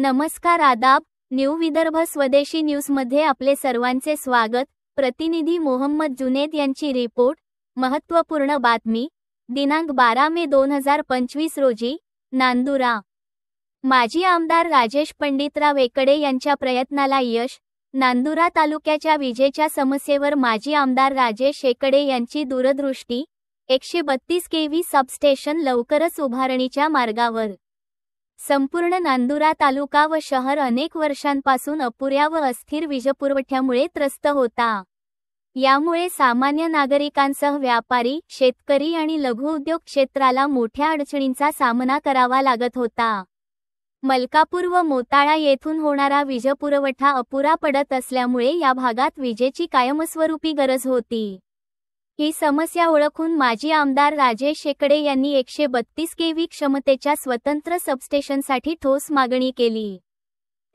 नमस्कार आदाब। न्यू विदर्भ स्वदेशी न्यूजमध्ये आपले सर्वांचे स्वागत। प्रतिनिधी मोहम्मद जुनेद यांची रिपोर्ट। महत्त्वपूर्ण बातमी दिनांक 12 मे 2025 रोजी नांदुरा। माजी आमदार राजेश पंडितराव एकड़े यांच्या प्रयत्नाला यश। नांदुरा तालुक्याच्या विजेच्या समस्येवर माजी आमदार राजेश एकड़े यांची दूरदृष्टी। 132 केव्ही सबस्टेशन लवकरच उभारणीच्या मार्गावर। संपूर्ण नांदुरा तालुका व शहर अनेक वर्षांपासून अपुऱ्या व अस्थिर वीजपुरवठ्यामुळे त्रस्त होता। यामुळे सामान्य नागरिकांसह व्यापारी, शेतकरी आणि लघु उद्योग क्षेत्राला मोठ्या अडचणींचा सामना करावा लागत होता। मलकापूर व मोताळा येथून होणारा वीजपुरवठा अपुरा पडत असल्यामुळे या भागात विजेची कायमस्वरूपी गरज होती। ही समस्या ओळखून माजी आमदार राजेश एकड़े यांनी 132 केव्ही क्षमतेच्या स्वतंत्र सबस्टेशनसाठी ठोस मागणी केली।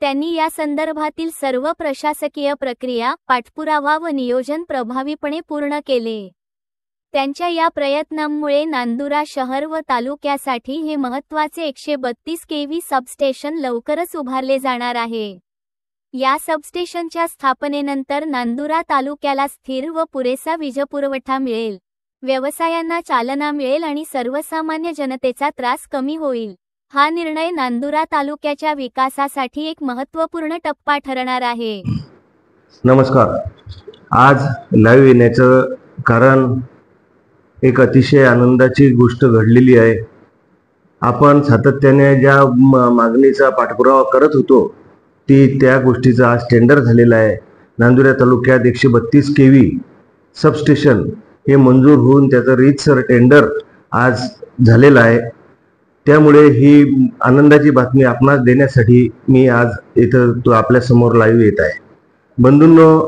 त्यांनी या संदर्भातील सर्व प्रशासकीय प्रक्रिया, पाठपुरावा व नियोजन प्रभावीपणे पूर्ण केले। त्यांच्या या प्रयत्नांमुळे नांदुरा शहर व तालुक्यासाठी हे महत्त्वाचे 132 केव्ही सबस्टेशन लवकरच उभारले जाणार आहे। या सबस्टेशनच्या स्थापनेनंतर नांदुरा तालुक्याला स्थिर व पुरेसा वीजपुरवठा मिळेल, व्यवसायांना चालना मिळेल आणि सर्वसामान्य जनतेचा त्रास कमी होईल। हा निर्णय नांदुरा तालुक्याच्या विकासासाठी एक महत्त्वपूर्ण टप्पा ठरणार आहे। नमस्कार। आज लाईव्ह येण्याचं कारण एक अतिशय आनंदाची गोष्ट घडलेली आहे। आपण सातत्याने ज्या मागणीचा पाठपुरावा करत होतो त्या गोष्टीचा आज टेंडर झालेला आहे। नांदुरा तालुक्यात 132 केव्ही सबस्टेशन हे मंजूर होऊन त्याचं रीतसर टेंडर आज झालेलं आहे। त्यामुळे ही आनंदाची बातमी आपणास देण्यासाठी मी आज इथं आपल्या समोर लाईव्ह येत आहे। बंधूंनो,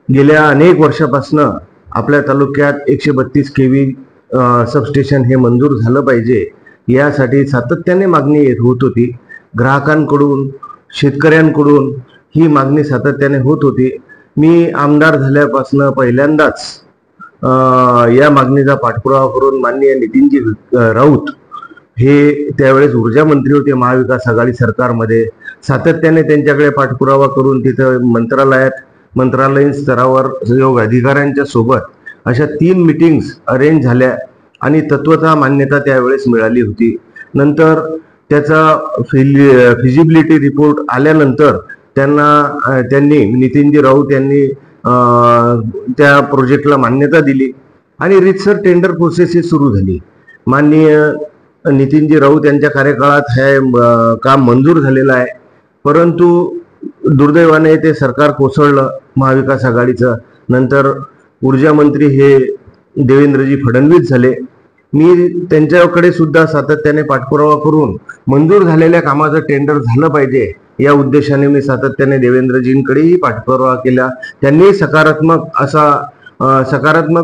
गेल्या अनेक वर्षापासून आपल्या तालुक्यात 132 केव्ही सबस्टेशन हे मंजूर झालं पाहिजे यासाठी सातत्याने मागणी होत होती। ग्राहकांकडून, शेतकऱ्यांकडून ही मागणी सातत्याने होत होती। मी आमदार झाल्यापासून पहिल्यांदाच या मागणीचा पाठपुरावा करून माननीय नितीनजी राऊत हे त्यावेळेस ऊर्जा मंत्री होते महाविकास आघाडी सरकारमध्ये, सातत्याने त्यांच्याकडे पाठपुरावा करून तिथं मंत्रालयीन स्तरावर सहयोग अधिकाऱ्यांच्या सोबत अशा 3 मीटिंग्स अरेंज झाल्या आणि तत्वतः मान्यता त्यावेळेस मिळाली होती। नंतर त्याचा फिजिबिलिटी रिपोर्ट आल्यानंतर त्यांनी नितीनजी राऊत यांनी त्या प्रोजेक्टला मान्यता दिली आणि रीतसर टेंडर प्रोसेस सुरू झाली। माननीय नितीनजी राऊत यांच्या कार्यकाळात हे काम मंजूर झालेलं आहे, परंतु दुर्दैवाने ते सरकार कोसळलं महाविकास आघाडीचं। नंतर ऊर्जा मंत्री हे देवेंद्रजी फडणवीस झाले। मी त्यांच्याकडे सुद्धा सातत्याने पाठपुरावा करून मंजूर झालेल्या कामाचं टेंडर झालं पाहिजे या उद्देशाने मी सातत्याने देवेंद्रजींकडेही पाठपुरावा केला। त्यांनी सकारात्मक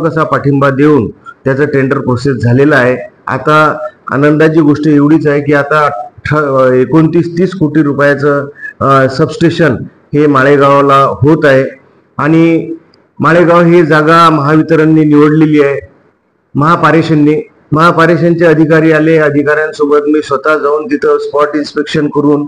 असा पाठिंबा देऊन त्याचं टेंडर प्रोसेस झालेलं आहे। आता आनंदाची गोष्ट एवढीच आहे की आता 29-30 कोटी रुपयाचं सबस्टेशन हे माळेगावला होत आहे आणि माळेगाव ही जागा महावितरणने निवडलेली आहे। महापारेषणचे अधिकारी आले, अधिकाऱ्यांसोबत मी स्वतः जाऊन तिथं स्पॉट इन्स्पेक्शन करून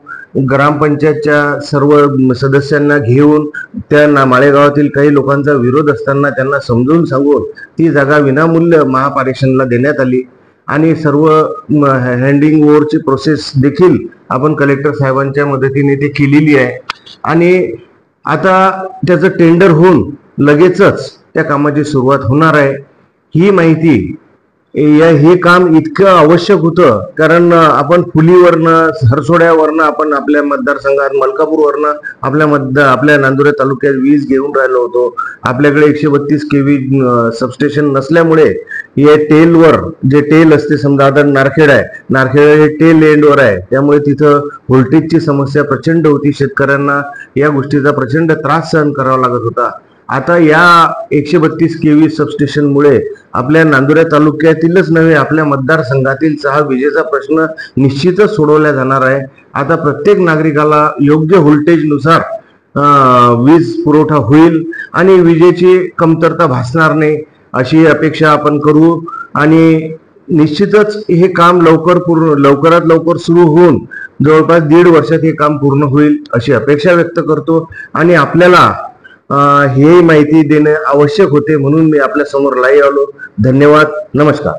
ग्रामपंचायतच्या सर्व सदस्यांना घेऊन त्या माळेगावातील काही लोकांचा विरोध असताना त्यांना समजून सांगून ती जागा विनामूल्य महापारेषणला देण्यात आली आणि सर्व हँडिंग ओव्हरची प्रोसेस देखील आपण कलेक्टर साहेबांच्या मदतीने ते केलेली आहे आणि आता त्याचं टेंडर होऊन लगेचच त्या कामाची सुरुवात होणार आहे। ही माहिती हे काम इतकं आवश्यक होतं कारण आपण फुलीवरनं, हरसोड्यावरनं, आपण आपल्या मतदारसंघात मलकापूरवरनं आपल्या नांदुरा तालुक्यात वीज घेऊन राहिलो होतो। आपल्याकडे 132 केव्ही सबस्टेशन नसल्यामुळे या टेलवर, जे टेल असते समजा आता नारखेड हे टेल एंडवर आहे, त्यामुळे तिथं व्होल्टेजची समस्या प्रचंड होती। शेतकऱ्यांना या गोष्टीचा प्रचंड त्रास सहन करावा लागत होता। आता या 132 केव्ही सबस्टेशनमुळे आपल्या नांदुरा तालुक्यातीलच नव्हे, आपल्या मतदारसंघातील हा विजेचा प्रश्न निश्चितच सोडवला जाणार आहे। आता प्रत्येक नागरिकाला योग्य व्होल्टेजनुसार वीज पुरवठा होईल आणि विजेची कमतरता भासणार नाही अशी अपेक्षा आपण करू आणि निश्चितच हे काम लवकरात लवकर सुरू होऊन जवळपास 1.5 वर्षात हे काम पूर्ण होईल अशी अपेक्षा व्यक्त करतो. आणि आपल्याला हे माहिती देणे आवश्यक होते म्हणून मी आपल्या समोर लाईव्ह आलो. धन्यवाद. नमस्कार.